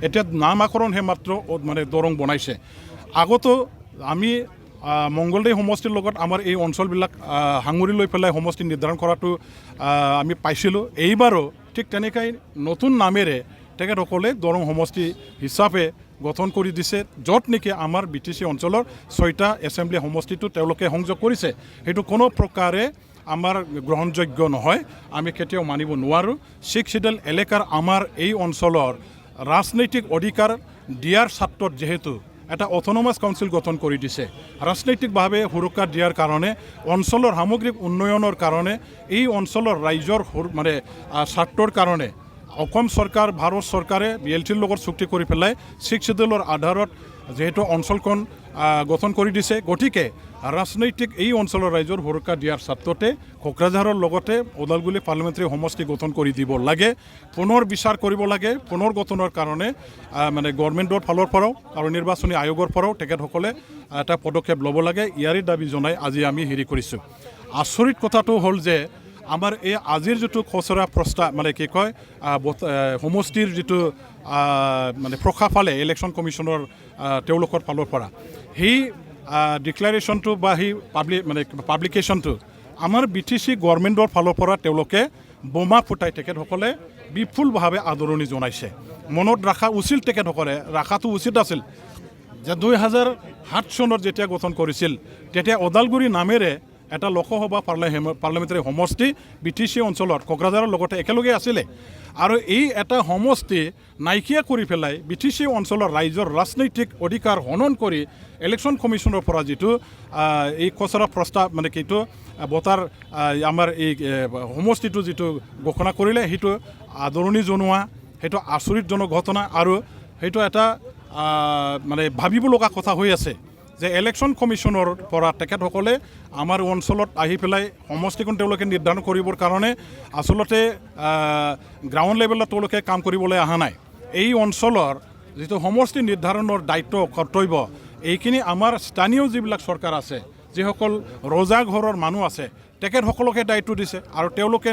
এতিয়া নামাকৰণহে মাত্ৰ মানে দৰং বনাইছে। আগতো আমি মংগলদৈ সমষ্টিৰ লগত আমাৰ এই অঞ্চলবিলাক সাঙুৰি লৈ পেলাই সমষ্টি নিৰ্ধাৰণ কৰাটো আমি পাইছিলোঁ। এইবাৰো ঠিক তেনেকৈ নতুন নামেৰে তেখেতসকলে দৰং সমষ্টি হিচাপে গঠন কৰি দিছে, য'ত নেকি আমাৰ BTC অঞ্চলৰ 6টা এছেম্বলি সমষ্টিটো তেওঁলোকে সংযোগ কৰিছে। সেইটো কোনো প্ৰকাৰে আমাৰ গ্ৰহণযোগ্য নহয়, আমি কেতিয়াও মানিব নোৱাৰোঁ। 6 শিডিউল এলেকাৰ আমাৰ এই অঞ্চলৰ ৰাজনৈতিক অধিকাৰ দিয়াৰ স্বাৰ্থত যিহেতু এটা অট'নমাছ কাউন্সিল গঠন কৰি দিছে, ৰাজনৈতিকভাৱে সুৰক্ষা দিয়াৰ কাৰণে, অঞ্চলৰ সামগ্ৰিক উন্নয়নৰ কাৰণে, এই অঞ্চলৰ ৰাইজৰ মানে স্বাৰ্থৰ কাৰণে অসম চৰকাৰ, ভাৰত চৰকাৰে BLTৰ লগত চুক্তি কৰি পেলাই 6 শিডিউলৰ আধাৰত যেহেতু অঞ্চলখন গঠন কৰি দিছে, গতিকে ৰাজনৈতিক এই অঞ্চলৰ ৰাইজৰ সুৰক্ষা দিয়াৰ স্বাৰ্থতে কোকৰাঝাৰৰ লগতে ওদালগুৰি পাৰ্লিমেণ্টাৰী সমষ্টি গঠন কৰি দিব লাগে, পুনৰ বিচাৰ কৰিব লাগে। পুনৰ গঠনৰ কাৰণে মানে গভৰ্ণমেণ্টৰ ফালৰ পৰাও আৰু নিৰ্বাচনী আয়োগৰ পৰাও তেখেতসকলে এটা পদক্ষেপ ল'ব লাগে। ইয়াৰে দাবী জনাই আজি আমি কৰিছোঁ। আচৰিত কথাটো হ'ল যে আমাৰ এই আজিৰ যিটো খচৰা প্ৰস্তাৱ মানে কি কয় সমষ্টিৰ যিটো মানে প্ৰশাসনে ইলেকশ্যন কমিশ্যনৰ তেওঁলোকৰ ফালৰ পৰা সেই ডিক্লাৰেশ্যনটো বা সেই পাব্লিকেশ্যনটো আমাৰ BTC গভৰ্ণমেণ্টৰ ফালৰ পৰা তেওঁলোকে বোমা ফুটাই তেখেতসকলে বিপুলভাৱে আদৰণি জনাইছে। মনত ৰখা উচিত, তেখেতসকলে ৰখাটো উচিত আছিল যে 2007 চনত যেতিয়া গঠন কৰিছিল তেতিয়া ওদালগুৰি নামেৰে এটা লোকসভা পাৰ্লিমেণ্টাৰী সমষ্টি BTC অঞ্চলত কোকৰাঝাৰৰ লগতে একেলগে আছিলে, আৰু এই এটা সমষ্টি নাইকিয়া কৰি পেলাই BTC অঞ্চলৰ ৰাইজৰ ৰাজনৈতিক অধিকাৰ হনন কৰি ইলেকশ্যন কমিশ্যনৰ পৰা যিটো এই খচৰা প্ৰস্তাৱ মানে কিটো বতাৰ আমাৰ এই সমষ্টিটো যিটো ঘোষণা কৰিলে, সেইটো আদৰণি জনোৱা, সেইটো আচৰিতজনক ঘটনা। আৰু সেইটো এটা মানে ভাবিব লগা কথা হৈ আছে যে ইলেকশ্যন কমিশ্যনৰ পৰা তেখেতসকলে আমাৰ অঞ্চলত আহি পেলাই সমষ্টিখন তেওঁলোকে নিৰ্ধাৰণ কৰিবৰ কাৰণে আচলতে গ্ৰাউণ্ড লেভেলত তেওঁলোকে কাম কৰিবলৈ অহা নাই। এই অঞ্চলৰ যিটো সমষ্টি নিৰ্ধাৰণৰ দায়িত্ব কৰ্তব্য, এইখিনি আমাৰ স্থানীয় যিবিলাক চৰকাৰ আছে, যিসকল ৰজা ঘৰৰ মানুহ আছে, তেখেতসকলকে দায়িত্ব দিছে, আৰু তেওঁলোকে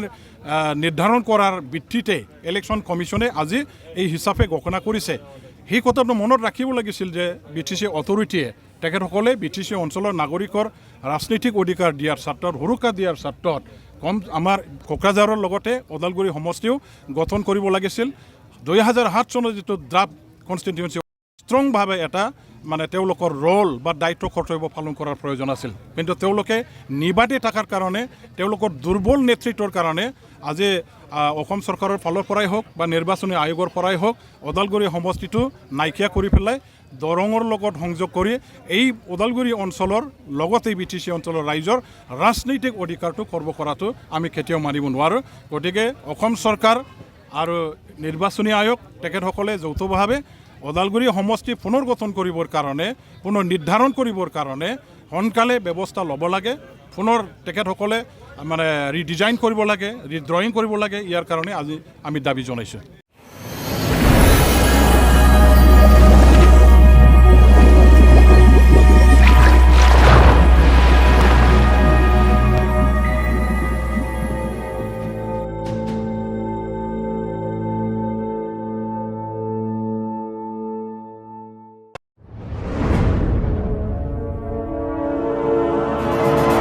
নিৰ্ধাৰণ কৰাৰ ভিত্তিতে ইলেকশ্যন কমিশ্যনে আজি এই হিচাপে ঘোষণা কৰিছে। সেই কথাটো মনত ৰাখিব লাগিছিল যে BTC অথৰিটিয়ে তেখেতসকলে BTC অঞ্চলৰ নাগৰিকৰ ৰাজনৈতিক অধিকাৰ দিয়াৰ স্বাৰ্থত, সুৰক্ষা দিয়াৰ স্বাৰ্থত আমাৰ কোকৰাঝাৰৰ লগতে ওদালগুৰি সমষ্টিও গঠন কৰিব লাগিছিল। 2007 চনৰ যিটো ড্ৰাফ্ট কনষ্টিটিউৱেঞ্চি ষ্ট্ৰংভাৱে এটা মানে তেওঁলোকৰ ৰোল বা দায়িত্ব কৰ্তব্য পালন কৰাৰ প্ৰয়োজন আছিল, কিন্তু তেওঁলোকে নিবাদী থকাৰ কাৰণে, তেওঁলোকৰ দুৰ্বল নেতৃত্বৰ কাৰণে আজি অসম চৰকাৰৰ ফালৰ পৰাই হওক বা নিৰ্বাচনী আয়োগৰ পৰাই হওক ওদালগুৰি সমষ্টিটো নাইকিয়া কৰি পেলাই দৰঙৰ লগত সংযোগ কৰি এই ওদালগুৰি অঞ্চলৰ লগতে BTC অঞ্চলৰ ৰাইজৰ ৰাজনৈতিক অধিকাৰটো খৰ্ব কৰাটো আমি কেতিয়াও মানিব নোৱাৰোঁ। গতিকে অসম চৰকাৰ আৰু নিৰ্বাচনী আয়োগ তেখেতসকলে যৌথভাৱে ওদালগুৰি সমষ্টি পুনৰ গঠন কৰিবৰ কাৰণে, পুনৰ নিৰ্ধাৰণ কৰিবৰ কাৰণে সোনকালে ব্যৱস্থা ল'ব লাগে। পুনৰ তেখেতসকলে মানে ৰিডিজাইন কৰিব লাগে, ৰিড্ৰয়িং কৰিব লাগে। ইয়াৰ কাৰণে আজি আমি দাবী জনাইছোঁ।